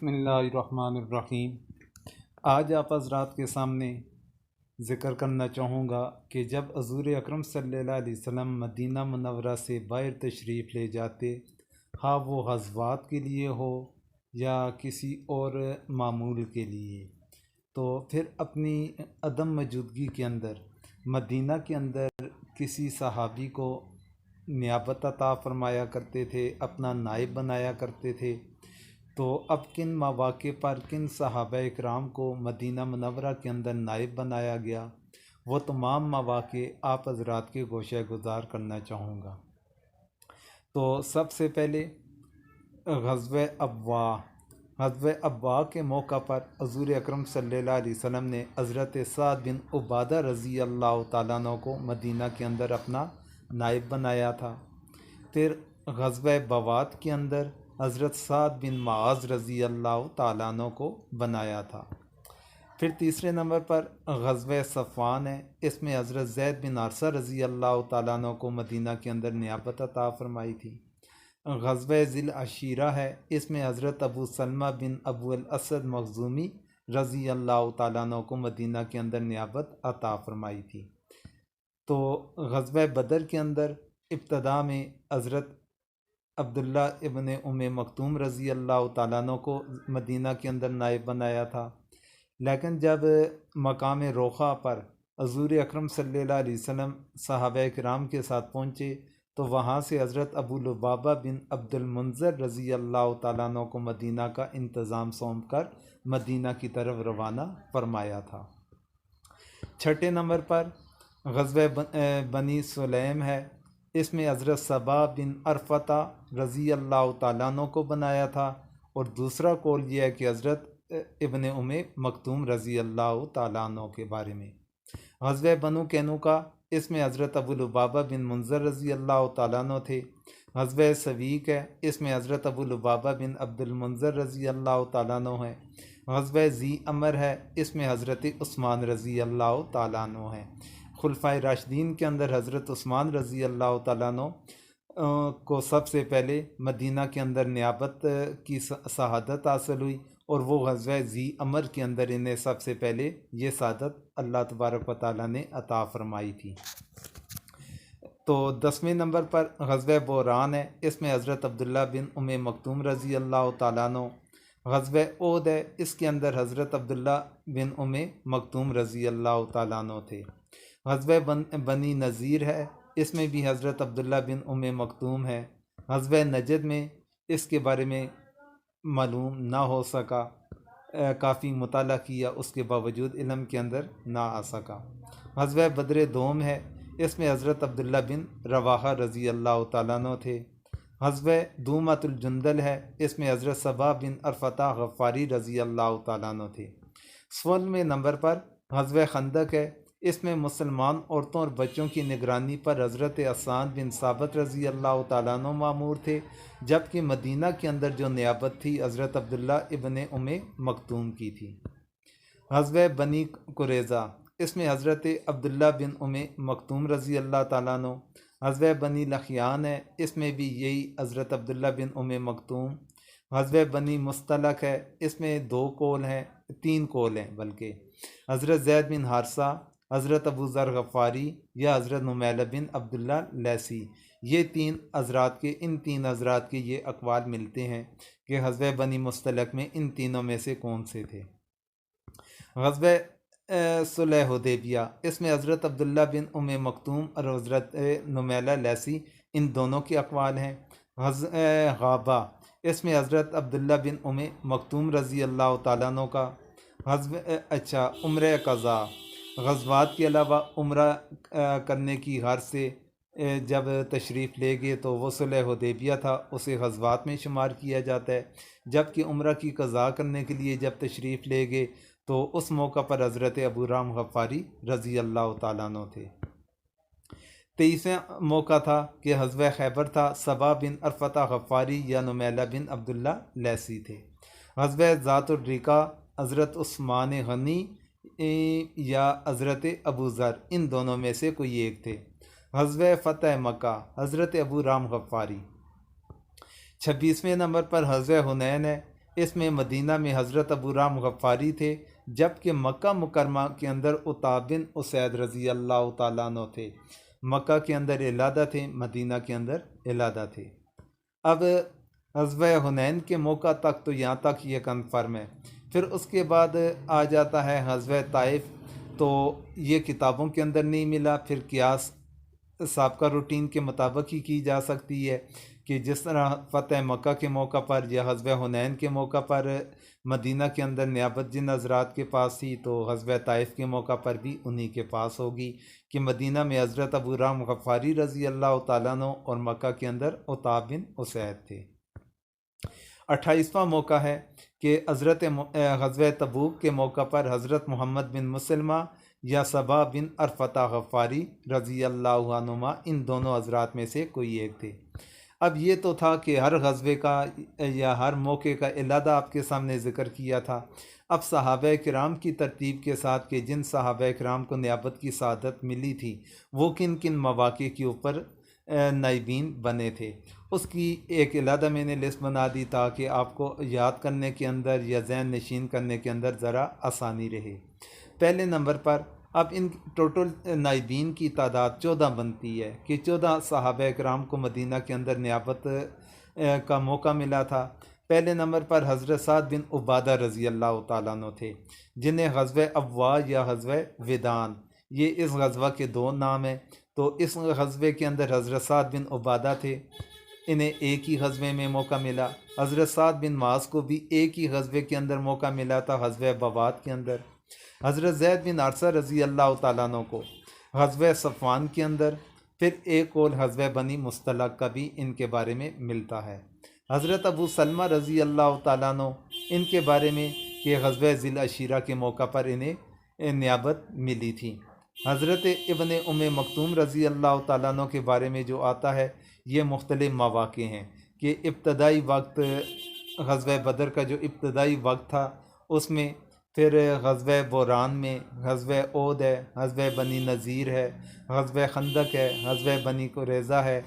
बिस्मिल्लाहिर्रहमानिर्रहीम। आज आप हज़रात के सामने ज़िक्र करना चाहूँगा कि जब हज़ूर अकरम सल्लल्लाहु अलैहि वसल्लम मदीना मुनव्वरा से बाहर तशरीफ़ ले जाते, हाँ वो ग़ज़वात के लिए हो या किसी और मामूल के लिए, तो फिर अपनी अदम मौजूदगी के अंदर मदीना के अंदर किसी सहाबी को नियाबत अता फ़रमाया करते थे, अपना नायब बनाया करते थे। तो अब किन मौक़े पर किन सहाबा इकराम को मदीना मुनव्वरा के अंदर नायब बनाया गया, वो तमाम मौक़े आप हज़रात के गोशे गुज़ार करना चाहूँगा। तो सबसे पहले ग़ज़वे अब्वा के मौका पर हज़ूर अकरम सल्लल्लाहु अलैहि वसल्लम ने हज़रत साद बिन उबादा रज़ी अल्लाह तआला अन्हु को मदीना के अंदर अपना नायब बनाया था। फिर ग़ज़वे बवात के अंदर हज़रत साद बिन मुआज़ रज़ी अल्लाह तआला अन्हु को बनाया था। फिर तीसरे नंबर पर ग़ज़वे सफ़वान है, इसमें हज़रत ज़ैद बिन हारिसा रज़ी अल्लाह तआला अन्हु को मदीना के अंदर नियाबत अता फ़रमाई थी। ग़ज़वे ज़िल अशीरा है, इसमें हज़रत अबू सलमा बिन अबू अल असद मखज़ूमी रज़ी अल्लाह तआला अन्हु को मदीना के अंदर नियाबत अता फ़रमाई थी। तो ग़ज़वे बदर के अंदर इब्तदा में हज़रत अब्दुल्ला इब्न उम्मे मक्तूम रज़ी अल्लाह तआला अन्हु को मदीना के अंदर नायब बनाया था। लेकिन जब मकाम रोखा पर हज़ूर अकरम सल्लल्लाहु अलैहि वसल्लम सहाबा किराम के साथ पहुँचे, तो वहाँ से हज़रत अबू लुबाबा बिन अब्दुल मुंज़र रज़ी अल्लाह तआला अन्हु को मदीना का इंतज़ाम सौंप कर मदीना की तरफ रवाना फरमाया था। छठे नंबर पर ग़ज़वे बनी सुलैम है, इसमें हज़रत सबा बिन अरफ़ता रज़ी अल्लाह तआला अन्हु को बनाया था, और दूसरा कौल यह है कि हज़रत इब्न उम्मे मक्तूम रज़ी अल्लाह तआला अन्हु के बारे में। ग़ज़वे बनु कैनुका, इसमें हज़रत अबू लुबाबा बिन मुंज़र रज़ी अल्लाह तआला अन्हु थे। ग़ज़वे सवीक है, इसमें हज़रत अबू लुबाबा बिन अब्दुल मुंज़र रज़ी अल्लाह तआला अन्हु है। ग़ज़वे ज़ी अमर है, इसमें हज़रत उस्मान रज़ी अल्लाह तआला अन्हु है। खुलफ़ाए राशिदीन के अंदर हज़रत उस्मान रज़ी अल्लाह तआला अन्हु को सबसे पहले मदीना के अंदर नियाबत की शहादत हासिल हुई, और वो ग़ज़वे ज़ी अमर के अंदर इन्हें सबसे पहले ये शहादत अल्लाह तबारक व तआला ने अता फ़रमाई थी। तो 10वें नंबर पर ग़ज़वे बोरान है, इसमें हज़रत अब्दुल्ला बिन उम्मे मक्तूम रज़ी अल्लाह तआला अन्हु। ग़ज़वे ओहद है, इसके अंदर हज़रत अब्दुल्ला बिन उम्मे मक्तूम रज़ी अल्लाह तआला अन्हु थे। ग़ज़वे बनी नज़ीर है, इसमें भी हज़रत अब्दुल्ला बिन उम्मे मक्तूम है। ग़ज़वे नजद में इसके बारे में मालूम ना हो सका, काफ़ी मुताला किया, उसके बावजूद इल्म के अंदर ना आ सका। ग़ज़वे बद्र दोम है, इसमें हज़रत अब्दुल्ला बिन रवाहा रज़ी अल्लाह तआला अन्हु थे। ग़ज़वे दूमतुल जुंदल है, इसमें हज़रत सबा बिन अरफ़ता ग़फ़ारी रज़ी अल्लाह तआला अन्हु थे। 16वें नंबर पर ग़ज़वे खंदक है, इसमें मुसलमान औरतों और बच्चों की निगरानी पर हज़रत हसन बिन साबित रज़ी अल्लाह तआला अन्हु मामूर थे, जबकि मदीना के अंदर जो नियाबत थी हज़रत अब्दुल्ला इब्न उम्मे मक्तूम की थी। ग़ज़वे बनी कुरैज़ा, इसमें हज़रत अब्दुल्ला बिन उम्मे मक्तूम रज़ी अल्लाह तआला अन्हु। ग़ज़वे बनी लखियान है, इसमें भी यही हज़रत अब्दुल्ला बिन उम्मे मक्तूम। ग़ज़वे बनी मुस्तलक है, इसमें 2 कौल हैं, 3 कौल हैं बल्कि, हज़रत ज़ैद बिन हारिसा, हज़रत अबू ज़र ग़फ़ारी या हज़रत नुमैला बिन अब्दुल्ला लैसी। ये इन 3 हज़रात के ये अक़वाल मिलते हैं कि ग़ज़वे बनी मुस्तलक में इन तीनों में से कौन से थे। ग़ज़वे सुलह हुदैबिया, इसमें हज़रत अब्दुल्ला बिन उम्मे मक्तूम और हज़रत नुमैला लैसी, इन दोनों के अक़वाल हैं। ग़ाबा, इसमें हज़रत अब्दुल्ला बिन उम्मे मक्तूम रज़ी अल्लाह तआला अन्हु का। उम्र क़ज़ा, ग़ज़वात के अलावा उम्रा करने की गर्ज़ से जब तशरीफ़ ले गए तो वो सुलह हुदैबिया था, उसे ग़ज़वात में शुमार किया जाता है। जबकि उम्रा की क़ज़ा करने के लिए जब तशरीफ़ ले गए तो उस मौका पर हज़रत अबू राम ग़फ़ारी रज़ी अल्लाह तआला अन्हु थे। 23वां मौका था कि ग़ज़वा खैबर था, सबा बिन अरफ़ता ग़फ़ारी या नुमैला बिन अब्दुल्ला लैसी थे। ग़ज़वा ज़ातुर रिक़ा, हज़रत उस्मान गनी या हज़रत अबू ज़र, इन दोनों में से कोई एक थे। ग़ज़वा फ़तह मक्का, हज़रत अबू राम ग़फ़ारी। 26वें नंबर पर ग़ज़वा हुनैन है, इसमें मदीना में हज़रत अबू राम गफ़ारी थे, जबकि मक्का मुकरमा के अंदर उताब बिन उसैद रज़ी अल्लाह ताला अन्हु थे। मक्का के अंदर इलादा थे, मदीना के अंदर इलादा थे। अब ग़ज़वा हुनैन के मौका तक तो यहाँ तक ये कन्फर्म है। फिर उसके बाद आ जाता है ग़ज़वा ताइफ, तो ये किताबों के अंदर नहीं मिला। फिर क़ियास साबका रूटीन के मुताबिक ही की जा सकती है कि जिस तरह फ़तह मक्का के मौका पर या ग़ज़वा हुनैन के मौका पर मदीना के अंदर नियाबत जिन हज़रात के पास थी, तो ग़ज़वा ताइफ के मौका पर भी उन्हीं के पास होगी कि मदीना में हज़रत अबू राम गफ़ारी रज़ी अल्लाह ताला अन्हु और मक्का के अंदर उताब बिन उसैद थे। 28वां मौका है कि हज़रत ग़ज़वा तबूक के मौका पर हज़रत मोहम्मद बिन मुसलमा या सबा बिन अरफ़ता गफ़ारी रज़ी अल्लाह अन्हुमा, इन दोनों हज़रात में से कोई एक थे। अब ये तो था कि हर ग़ज़वे का या हर मौके का इलादा आपके सामने ज़िक्र किया था। अब सहाबा किराम की तरतीब के साथ कि जिन सहाबा किराम को नियाबत की सआदत मिली थी, वो किन किन मौक़े के ऊपर नाइबीन बने थे, उसकी एक इलादा मैंने लिस्ट बना दी ताकि आपको याद करने के अंदर या ज़हन नशीन करने के अंदर ज़रा आसानी रहे। पहले नंबर पर अब इन टोटल नाइबीन की तादाद 14 बनती है कि 14 सहाबा किराम को मदीना के अंदर नियाबत का मौका मिला था। पहले नंबर पर हज़रत साद बिन उबादा रज़ी अल्लाह ताला अन्हु थे, जिन्हें ग़ज़वा अब्वा या ग़ज़वा विदान, ये इस ग़ज़वा के दो नाम हैं। तो इस ग़ज़वे के अंदर हज़रत साद बिन उबादा थे, इन्हें एक ही ग़ज़वे में मौका मिला। हज़रत साद बिन मास को भी एक ही ग़ज़वे के अंदर मौका मिला था, ग़ज़वा बवात के अंदर। हज़रत ज़ैद बिन आरसा रज़ी अल्लाह ताला अन्हु को ग़ज़वा सफ़वान के अंदर। फिर एक और ग़ज़वा बनी मुस्तलक का भी इनके बारे में मिलता है। हज़रत अबू सलमा रज़ी अल्लाह ताला अन्हु, इनके बारे में कि ग़ज़वा ज़िल अशीरा के मौका पर इन्हें नियाबत मिली थी। हज़रत इब्न उम्मे मक्तूम रज़ी अल्लाह ताला अन्हु के बारे में जो आता है, ये मुख्तलिफ़ मवाक़े हैं कि इब्तदाई वक्त ग़ज़वा बदर का जो इब्तदाई वक्त था उसमें, फिर ग़ज़वा बोरान में, ग़ज़वा ओद है, ग़ज़वा बनी नज़ीर है, ग़ज़वा खंदक है, ग़ज़वा बनी कुरैज़ा है,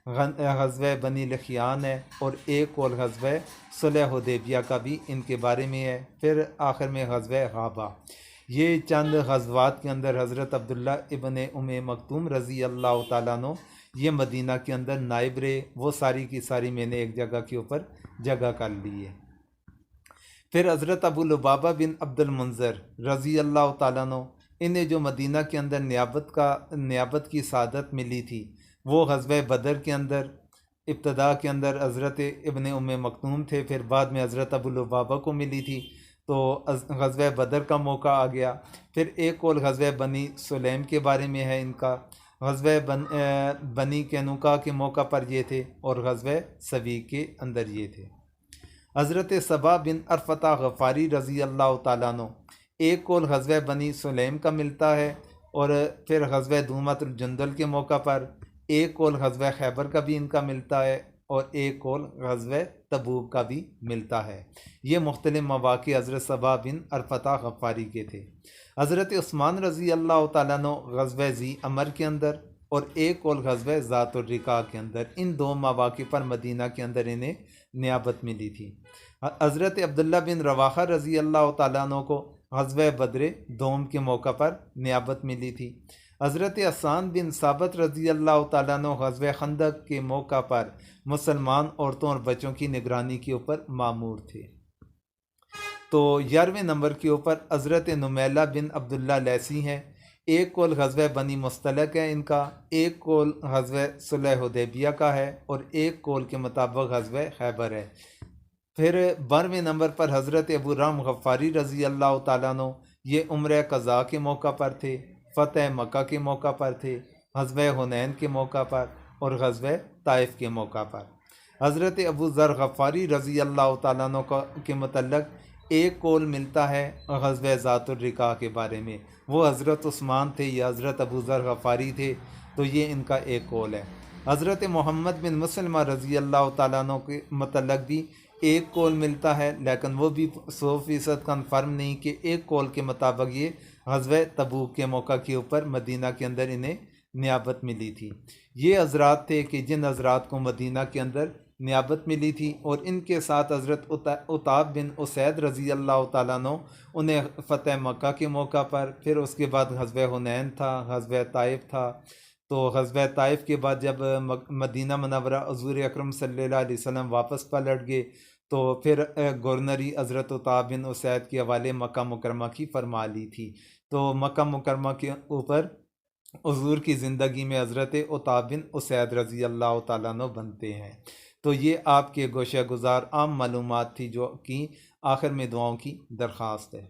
ग़ज़वा बनी लखियान है, और एक और ग़ज़वा सुलह हुदैबिया का भी इनके बारे में है। फिर आखिर में ग़ज़वा गाबा। ये चंद ग़ज़वात के अंदर हज़रत अब्दुल्ला इब्न उम्मे मक्तूम रज़ी अल्लाह ताला अन्हु ये मदीना के अंदर नाइब रहे, वो सारी की सारी मैंने एक जगह के ऊपर जगह कर ली है। फिर हज़रत अबू लुबाबा बिन अब्दुल मुंज़र रज़ी अल्लाह ताला अन्हु, इन्हें जो मदीना के अंदर नियाबत की सआदत मिली थी, वो ग़ज़वा बदर के अंदर इब्तदा के अंदर हज़रत इब्न उम्मे मक्तूम थे, फिर बाद में हज़रत अबू लुबाबा को मिली थी, तो ग़ज़वा बदर का मौका आ गया। फिर एक और ग़ज़वा बनी सुलैम के बारे में है इनका, ग़ज़वा बनी कैनुका के मौका पर ये थे, और ग़ज़वा सवी के अंदर ये थे। हज़रत सबा बिन अरफ़ता गफ़ारी रज़ी अल्लाह ताला अन्हु, एक कौल ग़ज़वा बनी सुलैम का मिलता है, और फिर ग़ज़वा दूमतुल जंदल के मौका पर एक कौल ग़ज़वा खैबर का भी इनका मिलता है, और एक कौल ग़ज़वा तबूक का भी मिलता है। ये मुख्तलिफ़ मवाक़े हज़रत सबा बिन अरफ़ता गफ़ारी के थे। हज़रत उस्मान रज़ी अल्लाह ताला अन्हु ग़ज़वा ज़ी अमर के अंदर, और एक कौल ग़ज़वा ज़ातुर रिक़ा के अंदर, इन दो मवाक़े पर मदीना के अंदर इन्हें नियाबत मिली थी। हज़रत अब्दुल्ला बिन रवाहा रज़ी अल्लाह ताला अन्हु को ग़ज़वा बद्र दोम के मौका पर नियाबत मिली थी। हज़रत हसन बिन साबत रज़ी अल्लाह ताला अन्हु ग़ज़वा खंदक के मौका पर मुसलमान औरतों और बच्चों की निगरानी के ऊपर मामूर थे। तो 11वें नंबर के ऊपर हज़रत नुमैला बिन अब्दुल्ला लैसी हैं। एक कौल ग़ज़वा बनी मुस्तलक है इनका, एक कौल ग़ज़वा सुलह हुदैबिया का है, और एक कौल के मुताबिक ग़ज़वा खैबर है। फिर 12वें नंबर पर हज़रत अबू राम गफ़ारी रज़ी अल्लाह ताला अन्हु, ये उम्र क़ज़ा के मौका पर थे, फ़तह मक्का के मौका पर थे, ग़ज़वा हुनैन के मौका पर, और ग़ज़वा ताइफ के मौका पर। हज़रत अबू ज़र गफ़ारी रज़ी अल्लाह ताला अन्हु के मतलब एक कौल मिलता है ग़ज़वा ज़ातुर रिक़ा के बारे में, वो हज़रत उस्मान थे या हज़रत अबू ज़र गफ़ारी थे, तो ये इनका एक कौल है। हज़रत मोहम्मद बिन मुसलमा रज़ी अल्लाह ताला अन्हु के मतलब भी एक कौल मिलता है, लेकिन वो भी 100% कन्फर्म नहीं कि एक कौल के मुताबिक ये ग़ज़वा तबूक के मौका के ऊपर मदीना के अंदर इन्हें नियाबत मिली थी। ये हज़रात थे कि जिन हज़रात को मदीना के अंदर नियाबत मिली थी और इनके साथ हज़रत उताब बिन उसैद रज़ी अल्लाह तआला अन्हु उन्हें फ़तेह मक्का के मौका पर, फिर उसके बाद ग़ज़वे हुनैन था, ग़ज़वे ताइफ था। तो ग़ज़वे ताइफ के बाद जब मदीना मुनव्वरा हुज़ूर अकरम सल्लल्लाहु अलैहि वसल्लम वापस पलट गए तो फिर गवर्नरी हज़रत उताब बिन उसैद के हवाले मक्का मुकरमा की फरमा ली थी। तो मक्का मुकरमा के ऊपर हुज़ूर की ज़िंदगी में हज़रत उताब बिन उसैद रज़ी अल्लाह तआला अन्हु बनते हैं। तो ये आपके गोशे गुज़ार आम मालूमात थी जो कि आखिर में दुआओं की दरख्वास्त है।